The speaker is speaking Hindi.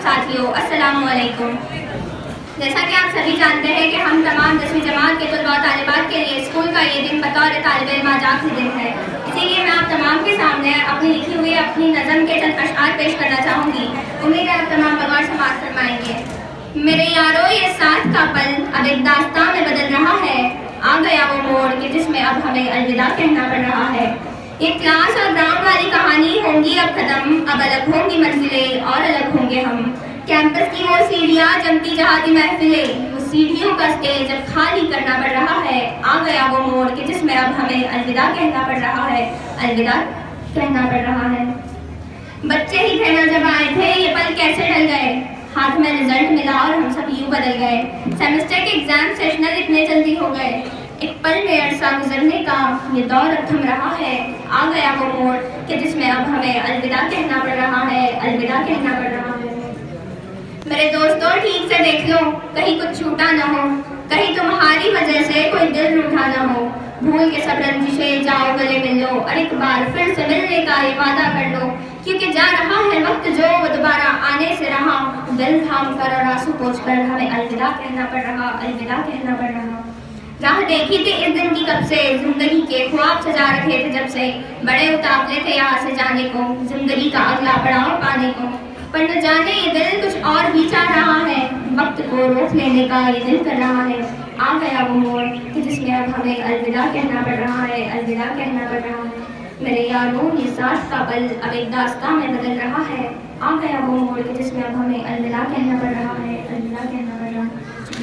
साथियों, अस्सलामु अलैकुम। जैसा कि आप सभी जानते हैं कि हम तमाम 10वीं जमात के तलबा तालिबात के लिए स्कूल का ये दिन बतौर तालिब इल्म आजाद दिन है। इसीलिए मैं आप तमाम के सामने अपनी लिखी हुई अपनी नज़म के चंद अशआर पेश करना चाहूँगी। उम्मीद है आप तमाम बगौर समाअत फरमाएंगे। मेरे यारो ये साथ का पल अब एक दास्तां में बदल रहा है। आ गया वो मोड़ कि जिसमें अब हमें अलविदा कहना पड़ रहा है। ये क्लास और ग्राउंड वाली कहानी होंगी अब खत्म, अब अलग होंगी मंजिलें और अलग होंगे हम। कैंपस की वो सीढ़ियाँ जमती जहाती महफिलें, वो सीढ़ियों का स्टेज अब खाली करना पड़ रहा है। आ गया वो मोड़ कि जिसमें अब हमें अलविदा कहना पड़ रहा है, अलविदा कहना पड़ रहा है। बच्चे ही थे ना जब आए थे, ये पल कैसे ढल गए। हाथ में रिजल्ट मिला और हम सब यूँ बदल गए। सेमेस्टर के एग्जाम सेशनल इतने जल्दी हो गए। एक पल में अरसा गुजरने का ये दौर अब थम रहा है। आ गया वो मोड़ कि जिसमें अब हमें अलविदा कहना पड़ रहा है, अलविदा कहना पड़ रहा है। मेरे दोस्तों ठीक से देख लो, कहीं कुछ छूटा ना हो, कहीं तुम्हारी वजह से कोई दिल रूठा ना हो। भूल के सब रंजिशें जाओ गले मिल लो और एक बार फिर से मिलने का ये वादा कर लो, क्योंकि जा रहा है वक्त जो वो दोबारा आने से रहा। दिल थाम कर और आंसू पोंछ कर हमें अलविदा कहना पड़ रहा, अलविदा कहना पड़ रहा। राह देखी थी इस दिन की कब से, जिंदगी के ख्वाब सजा रखे थे जब से। बड़े उतावले थे यहाँ से जाने को, जिंदगी का अगला पड़ाव पाने को। पर न जाने ये दिल कुछ और भी चाह रहा है, वक्त को रोक लेने का ये दिल कर रहा है। आ गया वो मोड़ कि जिसमें अब हमें अलविदा कहना पड़ रहा है, अलविदा कहना पड़ रहा है। मेरे यारों ये साथ का पल अब एक दास्तां में बदल रहा है। आ गया वो मोड़ कि जिसमें अब हमें अलविदा कहना पड़ रहा है, अलविदा कहना पड़ रहा है।